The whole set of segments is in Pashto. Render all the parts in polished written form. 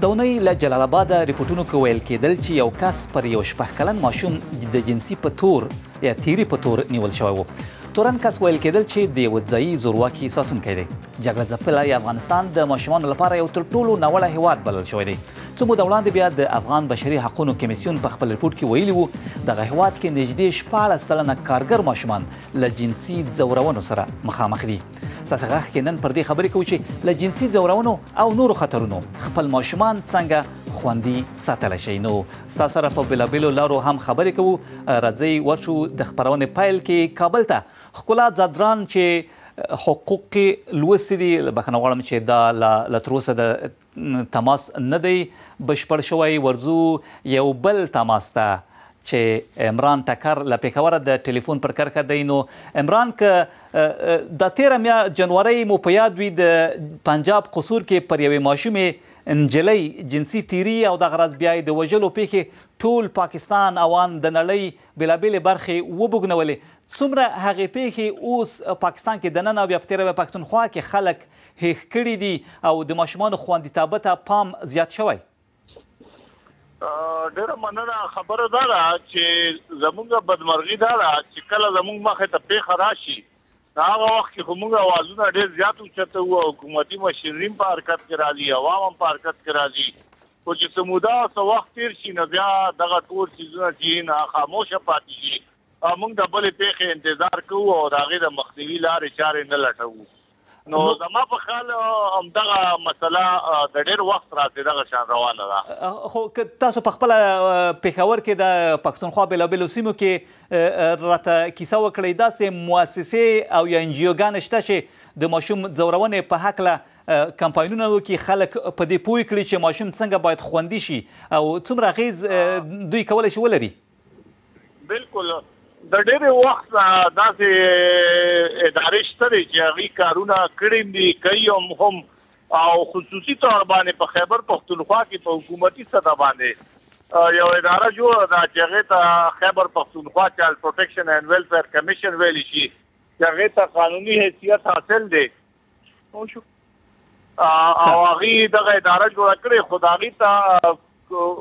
د اونۍ له جلال آباده ریپورټونو کې ویل کېدل چې یو کس پر یو 6 کلن ماشوم د جنسي په تور یا تیري په تور نیول شوی و. تورن کس ویل کېدل چې د یوه ځایي زورواکي ساتونکی دی. جګړه ځپلی افغانستان د ماشومانو لپاره یو تر ټولو ناوړه هیواد بلل شوی دی. څو موده وړاندې بیا د افغان بشري حقونو کمیسیون په خپل ریپورټ کې ویلي وو دغه هیواد کې نږدې 14 سلنه کارګر ماشومان له جنسي ځورونو سره مخامخ دي. ستاسو غږ کې نن پر دې خبرې کوو چې له جنسي ځورونو او نورو خطرونو خپل ماشومان څنګه خوندي ساتلی شي. نو ستاسو سره په بېلابېلو لارو هم خبرې کوو. راځئ ورشو د خپرونې پیل کې کابل ته. ښکلا زادران چې حقوق لوستي دي، بخښنه غواړم چې دا له تروسه د تماس نه دی بشپړ شوی. ورځو یو بل تماس ته چې عمران ټکر له پېښوره د ټلیفون پر کرښه دی. نو عمران، که د 13 جنورۍ مو په یاد وي د پنجاب قصور کې پر یوې ماشومې نجلۍ جنسي تیري او دغه راز بیا د وژلو پیښې ټول پاکستان او ان د نړۍ بېلابېلې برخې وبوږنولې. څومره هغې پیښې اوس پاکستان کې دننه او بیا په تېره پښتونخوا کې خلک هېښ کړي دي او د ماشومانو خوندیتابه ته پام زیات شوی؟ ډېره مننه. خبره دا ده چې زموږ بدمرغي دا ده چې کله زموږ مخې ته پیښه راشي هغه وخت کې خو موږ اوازونه ډېر زیات اوچته وو، حکومتي مشرین په حرکت کې راځي، عوام هم په حرکت کې راځي. خو چې څه موده څه وخت تېر شي نو بیا دغه ټول څیزونه چې خاموشه پاتې شي موږ د بلې پیښې انتظار کوو او د هغې د مخنیوي لارې چارې نه لټوو. نو زما په خیال همدغه مسله د ډېر وخت راځي دغه شان روانه ده. خو که تاسو په خپله پېښور کې د پښتونخوا بېلابېلو سیمو کې راته کیسه وکړئ، داسې مؤسسې او یا انجیوګانې شته چې د ماشوم ځورونې په هکله کمپاینونه وکړي، خلک په دې پوه کړي چې ماشوم څنګه باید خوندي شي او څومره اغېز دوی کولی شي ولري؟ بلکل. د ډېرې وخت داسې ادارې شته دی چې هغوی کارونه کړي دي، کوي هم او خصوصي طور باندې په خیبر پښتونخوا کې په حکومتي سطح باندې یو اداره جوړه ده چې هغې ته خیبر پښتونخوا چایلډ پروټیکشن اینډ ویلفیر کمیشن ویلی شي چې هغې ته قانوني حیثیت حاصل دی او هغوی دغه اداره جوړه کړې. خو د هغوی ته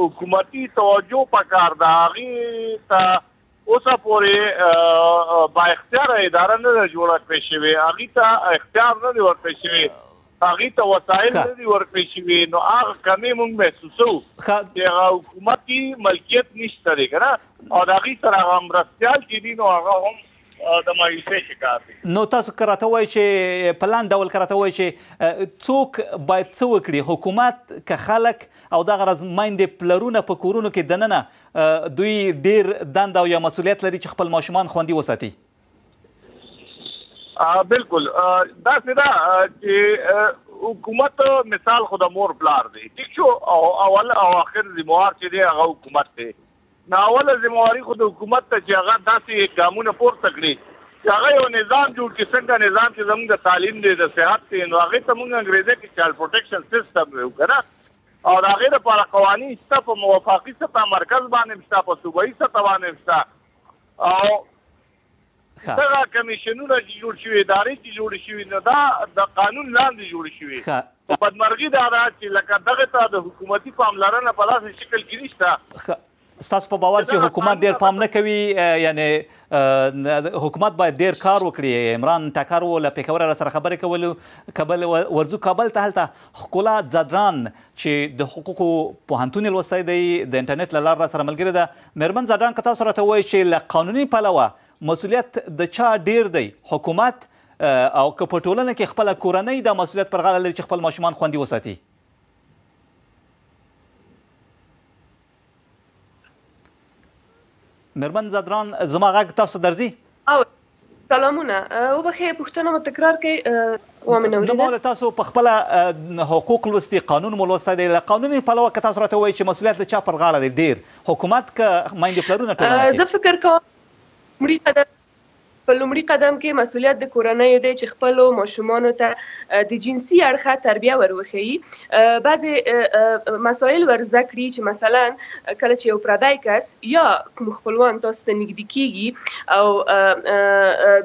حکومتي توجه پکار ده. هغوی ته اوسه پورې با اختیاره اداره نه ده جوړه کړې شوې، هغوی ته اختیار نه دی ورکړی شوی، هغوی ته وسایل نه دي ورکړی شوي. نو هغه کمې موږ محسوسوو چې هغه حکومتي ملکیت نشته دی که نه، او د هغوی سره هغه مرستیال چې دي نو هغه هم د مایوسۍ شکار دي. نو تاسو که راته وایئ چې په لاندې ډول که راته وایئ چې څوک باید څه وکړي، حکومت که خلک او دغه راز میندې پلرونه په کورونو کې دننه دوی ډېر دنده او یا مسؤلیت لري چې خپل ماشومان خوندي وساتي؟ بلکل. داسې ده چې حکومت مثال خو د مور پلار دی، ټیک شو، او اول او آخر ذموار چې دی هغه حکومت دی. نو اوله ذمواري خو د حکومت ته چې هغه داسې ګامونه پورته کړي چې هغه یو نظام جوړ کړي، څنګه نظام چې زموږ د تعلیم دی، د صحت دی، نو هغې ته موږ انګریزۍ کې چایلډ پروټیکشن سیسټم ویو که نه، او د هغې دپاره قوانین شته، په موافقي سطح مرکز باندې هم شته، په صوبایي سطح باندې هم شته، او دغه کمیشنونه چې جوړ شوي، ادارې چې جوړې شوي نو دا د قانون لاندې جوړې شوي. په بدمرغي دا ده چې لکه دغې ته د حکومتي پاملرنه په داسې شکل کې نشته. ستاسو په باور چې حکومت ډېر پام نه کوي، یعنې حکومت باید ډېر کار وکړي؟ عمران ټکر و له پېښوره را سره خبرې کولو. ورځو کابل ته. هلته ښکلا زادران چې د حقوقو پوهنتون یې لوستی دی، د انټرنیټ له لارې را سره ملګرې ده. مېرمن زادران، که تاسو راته ووایئ چې له قانوني پلوه مسؤلیت د چا ډېر دی، حکومت او که په ټولنه کې خپله کورنۍ دا مسؤلیت پر غاړه لري چې خپل ماشومان خوندي وساتي؟ مېرمن زادران، زما غږ تاسو درځي؟ سلامونه. وبخښئ پوښتنه مو تکرار کړئ ومې نه اورېده. نو ما تاسو په خپله حقوق لوستي، قانون مو لوستی دی، له قانوني پلوه که تاسو راته وایئ چې مسؤلیت د چا پر غاړه دی ډېر، حکومت که میندې پلرونه ټولنه کې؟ زه فکر کوم مړي ته په لومړي قدم کې مسؤلیت د کورنیو دی چې خپلو ماشومانو ته د جنسي اړخه تربیه وروښيي. بعضې مسایل ور زده کړي چې مثلا کله چې یو پردی کس یا کوم خپلوان تاسو ته نږدې کیږي او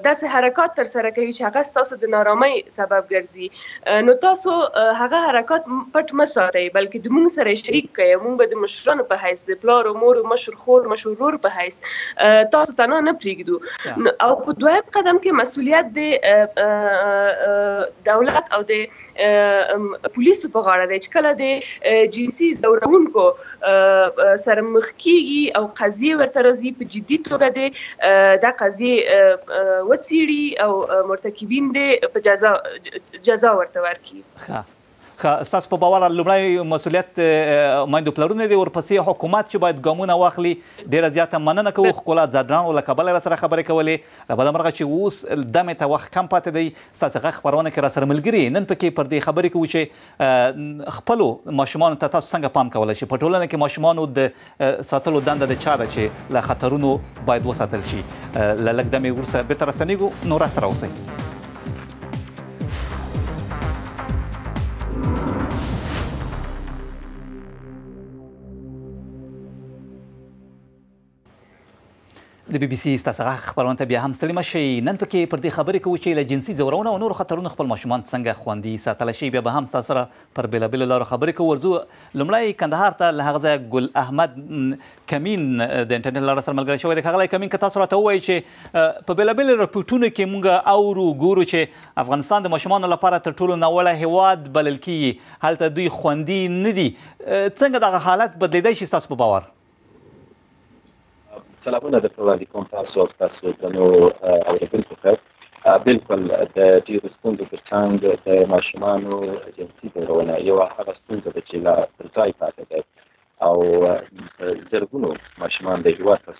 داسې حرکات ترسره کوي چې هغه ستاسو د نارامۍ سبب ګرځي، نو تاسو هغه حرکات پټ مه ساتئ، بلکې د موږ سره شریک کړئ. موږ به د مشرانو په حیث، د پلار او مور، مشر خور، مشر ورور په حیث تاسو ته نه پرېږدو. او په دویم قدم کې مسؤلیت د دولت او د پولیسو په غاړه دی چې کله د جنسي ځورونکو سره مخ کیږي او قضیې ورته راځي، په جدي توګه د قضیې وڅېړي او مرتکبین د په جزا ورته ورکړي. ستاسو په باور لومړی مسؤلیت میندو پلرونه دی، ورپسې حکومت چې باید ګامونه واخلي. ډېره زیاته مننه کوو ښکلا ځدران له کابله راسره خبرې کولې. له بدمرغه چې اوس دمې ته وخت کم پاتې دی، ستاسو غږ خپرونه کې راسره ملګري نن پکې پر دې خبرې کوو چې خپلو ماشومانو ته تاسو څنګه پام کولی شئ. په ټولنه کې ماشومانو د ساتلو دنده د چا ده چې له خطرونو باید وساتل شي. له لږ دمې وروسته بېرته راستنېږو، نو راسره اوسئ. د بي بي سي ستاسو غږ خپرونه ته بیا هم ستړي مه شئ. نن پکې پر دې خبرې کوو چې له جنسي ځورونو او نورو خطرونو خپل ماشومان څنګه خوندي ساتلی شي. بیا به هم ستاسو سره پر بېلابېلو لارو خبرې کوو. ورځو لومړی کندهار ته له هغه ځایه ګل احمد کمین د انټرنیټ له لاره سره ملګری شوی دی. ښاغلی کمین، که تاسو راته ووایئ چې په بېلابېلو رپورټونو کې موږ اورو ګورو چې افغانستان د ماشومانو لپاره تر ټولو ناوړه هېواد بلل کېږي، هلته دوی خوندي نه دي. څنګه دغه حالت بدلېدی شي ستاسو په باور؟ سلامونه درته وړاندې کوم تاسو او ستاسو د نورو اورېدونکو ته. بلکل د ډېرو ستونزو تر څنګ د ماشومانو جنسي ځورونه یوه هغه ستونزه ده چې لا پر ځای پاتې ده او زرګونو ماشومان د هېواد په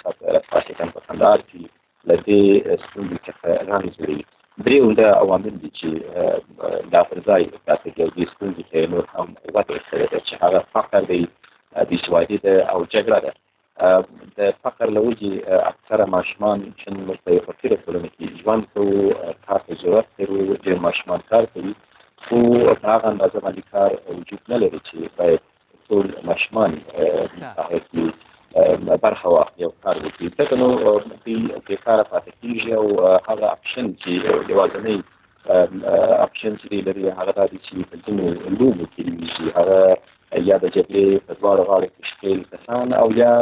خاصتاً په کندهار کې له دې ستونزې څخه رنځ وړي. درې عمده عوامل دي چې دا پر ځای پاتې دي او دې ستونزې ته یې نور هم وده ورکړې ده چې هغه فقر دی، بېسوادي ده او جګړه ده. د فقر له وجې اکثره ماشومان چې موږ په یوه فقیره ټولنه کې ژوند کوو، کار ته ضرورت لرو، ډېر ماشومان کار کوي، خو په هغه اندازه باندې کار وجود نه لري چې باید ټول ماشومان هغه کې برخه واخلي او کار وکړي. ځکه نو دوی بېکاره پاتې کېږي او هغه اپشن چې یوازینی اپشن چې دوی لري هغه دا دی چې په ځینو لوبو کې لویږي، هغه یا د جګړې په دواړو غاړو کې ښکېل کسان او یا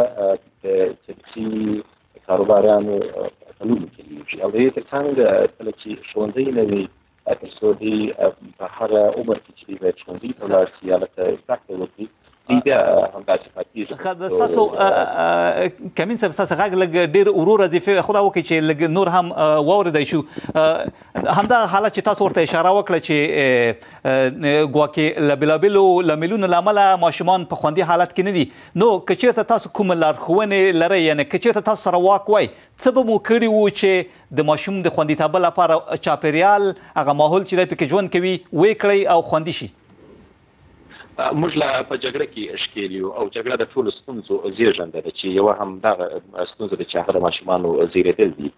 د سیاسي کاروباریانو په لوبو کې لویږي. او د دې تر څنګ کله چې ښوونځی نه وي، تر څو دوی په هغه عمر کې چې دوی باید ښوونځي ته ولاړ شي یا هلته زده کړه وکړي، دوی بیا همداسې پاتېږي. ستاسو کمین صاحب، ستاسو غږ لږ ډېر ورو راځي. خدا وکړي چې لږ نور هم واورېدی شو. همدغه حالت چې تاسو ورته اشاره وکړه چې ګواکې له بېلابېلو لاملونو له امله ماشومان په خوندي حالت کې نه دي، نو که چېرته تاسو کومه لارښوونې لرئ، یعنې که چېرته تاسو سره واک وای، څه به مو کړي وو چې د ماشوم د خوندیتابه لپاره چاپېریال، هغه ماحول چې دی پکې ژوند کوي، ویې کړئ او خوندي شي؟ موږ لا په جګړه کې ښکېل یو او جګړه د ټولو ستونزو زېږنده ده چې یوه همدغه ستونزه ده چې هغه د ماشومانو زېږېدل دي.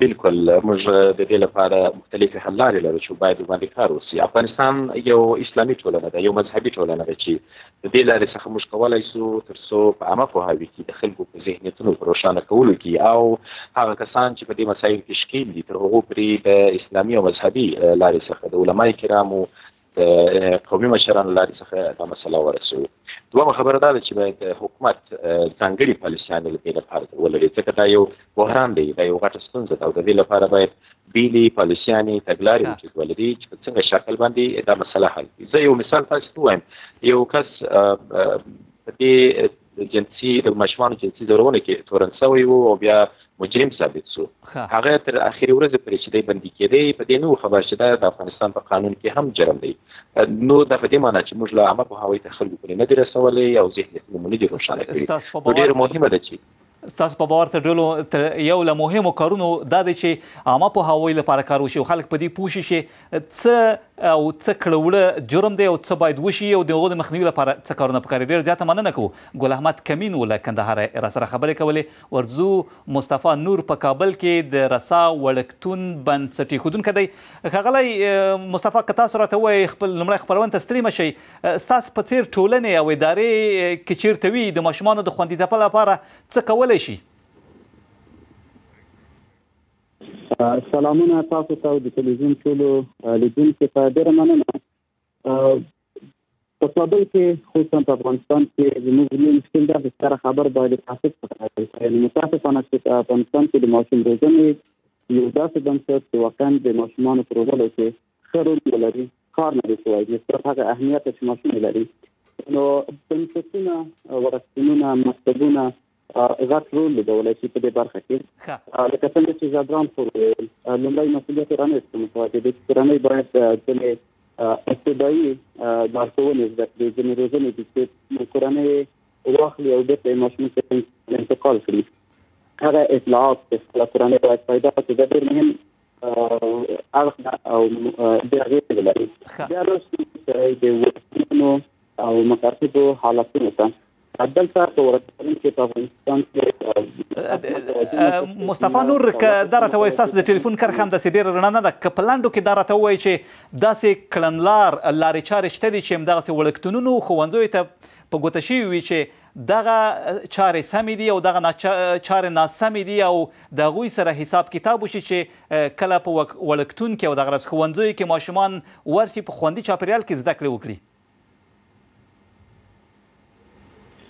بلکل موږ د دې لپاره مختلفې حل لارې لرو چې باید ورباندې کار وشي. افغانستان یو اسلامي ټولنه ده، یو مذهبي ټولنه ده چې د دې لارې څخه موږ کولی شو تر څو په عامه پوهاوي کې د خلکو په ذهنیتونو په روښانه کولو کې او هغه کسان چې په دې مسایلو کې ښکېل دي تر هغو پورې د اسلامي او مذهبي لارې څخه د علمای کرامو د قومي مشرانو لارې څخه دا مسله ورسوو. دومه خبره دا ده چې باید حکومت ځانګړي پالیسیانې د دې لپاره ولري، ځکه دا یو بحران دی، دا یو غټه ستونزه ده او د دې لپاره باید بیلې پالیسیانې تګلارې وجود ولري چې په څنګه شکل باندې دا مسله حل کړي. زه یو مثال تاسو ته ووایم. یو کس په دې جنسي د ماشومانو جنسي ځورونې کې تورن شوی و او بیا مجرم ثابت شو. هغه تر اخري ورځې پورې چې دی بندي کېدی، په دې نه و خبر چې دا د افغانستان په قانون کې هم جرم دی. نو دا په دې معنی چې موږ له عامه پوهاوي ته خلکو پورې نه دي رسولی او ذهنیتونه مو نه دي روښانه کړي. نو ډېره مهمه ده چې ستاسو په باور تر ټولو یو له مهمو کارونو دا دی چې عامه پوهاوي لپاره کار وشي او خلک په دې پوه شي چې څه او څه کړه جرم دی او څه باید وشي او د هغو د مخنیوي لپاره څه کارونه پکار دي. ډېر زیاته مننه کوو. ګل احمد کمین و له کندهاره راسره خبرې کولې. ورځو مصطفی نور په کابل کې د رسا وړکتون بنسټ ایښودونکی دی. ښاغلی مصطفی که تاسو راته ووایئ خپل لومړی خپرونې ته ستړي مه شئ، ستاسو په څېر ټولنې او ادارې که چېرته وي د ماشومانو د خوندیتوب لپاره څه کولی شي؟ سلامونه تاسو ته د تلویزیون ټولو لیدونکو ته ډېره مننه. په کابل کې خصوصا په افغانستان کې زموږ لوی مشکل دا چې ستره خبر باید تعصب څخه یعنې متاسفانه چې په افغانستان کې د ماشوم روزنې یو داسې بنسټ چې واقعا د ماشومانو په روزلو کې ښه رول ولري کار نه دی شوی نسبت هغه اهمیت چې ماشوم لري. نو بنسټونه وړکتونونه مکتبونه غټ رول لوبولی شي په دې برخه کې. لکه څنګه چې زادران خور ویل لومړی مسؤلیت کورنۍ ته متوجه دی چې کورنۍ باید ځینې ابتدایي لارښوونې زده کړي، ځینې روزنې دي چې کورنۍ واخلي او بېرته یې ماشوم ته انتقال کړي. هغه اطلاعات چې خپله کورنۍ باید پیدا کړي دا ډېر مهم اړخ او ډېر اغېز لري. بیا راسي د وړکتونونو او مکاتبو حالتونو ته دلته په ورکتون کې په افغانستان کې مصطفی نور که دا راته وایي ستاسو د ټلیفون کرښه همداسې ډېره رڼا نه ده، که په لنډو کې دا راته ووایي چې داسې کړنلار لارې چارې شته دي چې همدغسې وړکتونونو ښوونځیو ته په ګوته شوي وي چې دغه چارې سمې دي او دغه چارې ناسمې دي او د هغوی سره حساب کتاب وشي چې کله په وړکتون کې او دغه راز ښوونځیو کې ماشومان ورشي په خوندي چاپېریال کې زده کړې وکړي.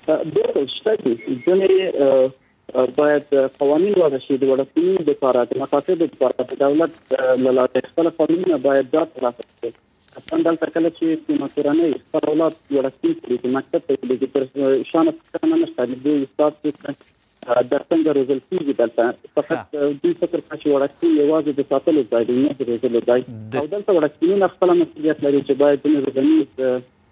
بالکل شته دي. ځینې باید قوانین وضع شي د وړکتونونو لپاره، د مکاتبو لپاره د دولت له لارې خپل قانونونه باید دا ترلاسه کړي. اصلا دلته کله چې کومه کورنۍ خپل اولاد وړکتون کړي چې مکتب ته کړي تر شانه پوښتنه نشته د دوی استاد دا څنګه روزل کېږي. دلته فقط دوی فکر کوي چې وړکتون یوازې د ساتلو ځای دی نه د روزلو ځای، او دلته وړکتونونه خپله مسؤلیت لري چې باید ځینې روزنیز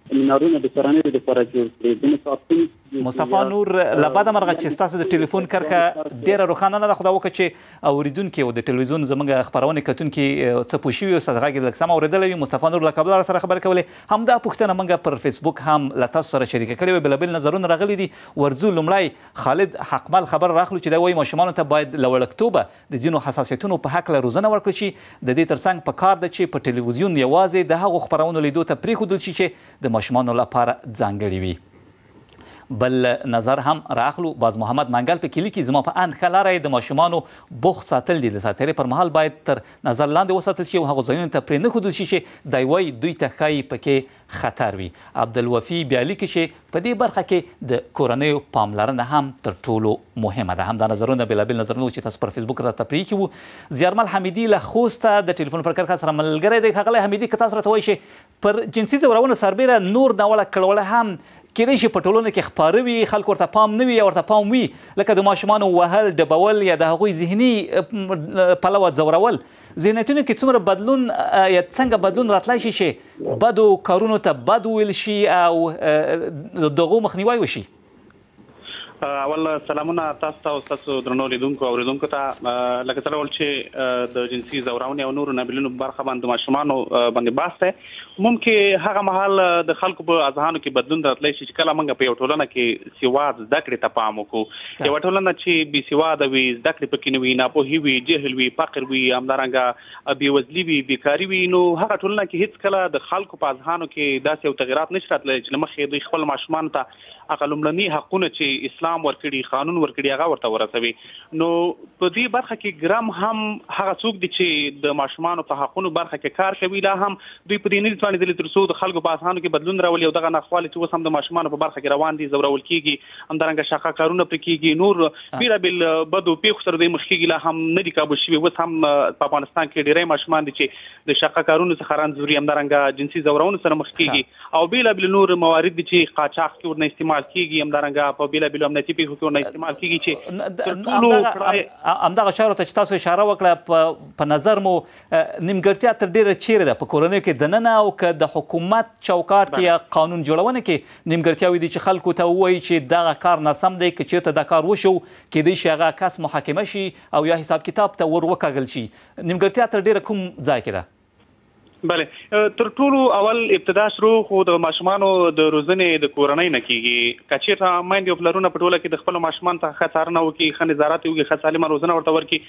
سیمینارونه د کورنیو لپاره جوړ کړي. ځینې کارتون مصطفی نور له بده مرغه چې ستاسو د ټلیفون کرښه ډېره روښانه نه ده، خو دا وکړه چې اوریدونکي او د ټلویزیون زموږ خپرونې کتونکي څه پوه شوي او ستاسو غږ یې لږ سم اورېدلی وي. مصطفی نور له کابله سره خبرې کولې. همدا پوښتنه موږ پر فیسبوک هم له تاسو سره شریکه کړې وه. بېلابېل نظرونه راغلي دي. ورځو لومړی خالد حقمل خبر راخلو چې دا وایي ماشومانو ته باید له وړکتوبه د ځینو حساسیتونو په هکله روزنه ورکړل شي. د دې ترڅنګ په کار ده چې په ټلویزیون یوازې د هغو خپرونو لیدو ته پرېښودل شي چې د ماشومانو لپاره ځانګړي وي. بل نظر هم راخلو. باز محمد منګل په کلي کې زما په اند ښه لاره د ماشومانو بوخت ساتل دي. د ساتیرۍ پر مهال باید تر نظر لاندې وساتل شي او هغو ځایونو ته پرې نه ښودل شي چې دی وایي دوی ته ښایي پکې خطر وي. عبدالوفي بیا لیکي چې په دې برخه کې د کورنیو پاملرنه هم تر ټولو مهمه ده. همدا نظرونه بېلابېل نظرونه چې تاسو پر فیسبوک راته پرېښي وو. زیارمل حمیدي له خوسته د ټلیفون پر کرښه سره ملګری دی. ښاغلی حمیدي که تاسو راته وایي چې پر جنسي ځورونو سربیره نور ناوړه کړوله هم کېدای شي په ټولنه کې خپاره وي، خلک ورته پام نه وي یا ورته پام وي، لکه د ماشومانو وهل، ډبول یا د هغوی ذهني پلوه ځورول. ذهنیتونو کې څومره بدلون یا څنګه بدلون راتلی شي چې بدو کارونو ته بد وویل شي او د هغو مخنیوی وشي؟ اول سلامونه تاسو ته او ستاسو درنو لیدونکو او اورېدونکو ته. لکه څه ډول چې د جنسي ځورونې او نورو نابلینو برخه باندې ماشومانو باندې بحث دی، ممکن هغه مهال د خلکو په اذهانو کې بدلون راتلی شي چې کله موږ په یو ټولنه کې سواد زده کړې ته پام وکړو. یوه ټولنه چې بې سواده وي، زده کړې پکې نه وي، ناپوهي وي، جهل وي، فقر وي، همدارنګه بېوزلي وي، بیکاري وي، نو هغه ټولنه کې هېڅ کله د خلکو په اذهانو کې داسې یو تغیرات نشي راتلی چې له مخې دوی خپل ماشومانو ته هغه لومړني حقونه چې اسلام ورکړي، قانون ورکړي، هغه ورته ورسوي. نو په دې برخه کې ګرام هم هغه څوک دي چې د ماشومانو په حقونو برخه کې کار کوي، لا هم دوی په دې نه دي توانېدلي تر څو د خلکو په اذهانو کې بدلون راولي او دغه ناخوالې چې اوس هم د ماشومانو په برخه کې روان دي، ځورول کېږي، همدارنګه شاقه کارونه پرې کېږي، نور بېلابېل بدو پېښو سره دوی مخ کېږي، لا هم نه دي کابو شوي. اوس هم په افغانستان کې ډېری ماشومان دي چې د شاقه کارونو څخه رانځوري، همدارنګه جنسي ځورونو سره مخ کېږي، او بېلابېل نور موارد دي چې قاچاق کې ورنه استعمال کېږي، همدارنګه په بېلابېلو امنیتي پېښو کې ورنه استعمال کېږي چې همدغه اشارو ته چې تاسو اشاره وکړه په نظر مو نیمګړتیا تر ډېره چیرې ده په کورنیو کې دننه، او که د حکومت چوکاټ کې یا قانون جوړونه کې نیمګړتیاوې دي چې خلکو ته ووایي چې دغه کار ناسم دی، که چېرته دا کار وشو کېدای شي هغه کس محاکمه شي او یا حساب کتاب ته ور وکاږل شي. نیمګړتیا تر ډېره کوم ځای کې ده؟ بله تر ټولو اول ابتدا شروع خو د ماشومانو د روزنې د کورنۍ نه کیږي کچېرته مایندې او پلرونه په ټوله کې د خپل ماشومان ته ښه څارنه وکړي ښه نظارت وکړي ښه سالمه روزنه ورته ورکړي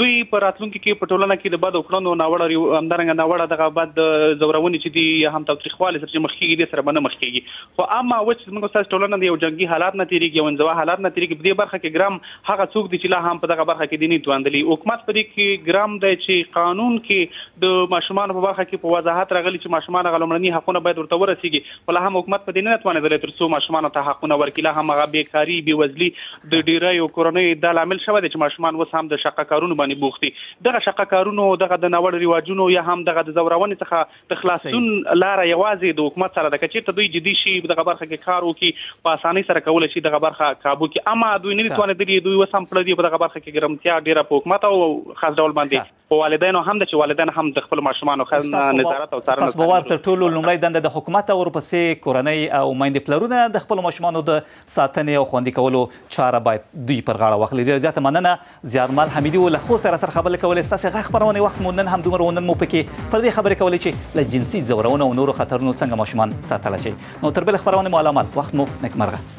دوی په راتلونکي کې په ټولنه کې د بد کړنو ناوړه همدارنګه ناوړه دغه بد زورونې چې دي یا هم تاوتریخوالي سره چې مخ کېږي دې سره به نه مخ کېږي خو اما اوس چې موږ ستاسو ټولنه د یو جنګي حالات نه تېرېږي یو انزوا حالات نه تېرېږي په دې برخه کې ګرام هغه څوک دي چې لا هم په دغه برخه کې دي نه توندلي حکومت په دې کې ګرام دی چې قانون کې د ماشومانو په برخه کې په وضاحت راغلي چې ماشومان غو لومړني حقونه باید ورته ورسیږي ولا هم حکومت په دې نه توانېدلی تر څو ماشومانو ته حقونه ورکړي لا هم هغه بیکاري بېوزلي د ډېریو کورنیو دا لامل شوی دی چې ماشومان اوس هم د شقه کارونو باندې بوخت دي دغه شقه کارونو دغه د ناوړه رواجونو یا هم دغه د زورونې څخه د خلاصون لاره یوازې د حکومت سره ده که چېرته دوی جدي شي دغه برخه کې کار وکړي په اسانۍ سره کولی شي دغه برخه کابو کړي اما دوی نه دي توانېدلي دوی اوس هم پړه دي په دغه برخه کې ګرمتیا ډېره په حکومت او خاص ډول باندې په والدینو هم ده چې والدین هم د خپل ماشومانو ښه نظارت او څارنه باور تر ټولو لومړی دنده د حکومت او ورپسې کورنۍ او میندې پلرونه د خپل ماشومانو د ساتنې او خوندي کولو چاره باید دوی پر غاړه واخلي ډېره زیاته مننه زیارمل حمیدي و له خو سره خبرې کولې ستاسې غږ خپرونې وخت مو نن هم دومره ونن مو پکې پر دې خبرې کولې چې له جنسي ځورونو او نورو خطرونو څنګه ماشومان ساتلی شي نو تر بلې خپرونې مو علامات وخت مو نیکمرغه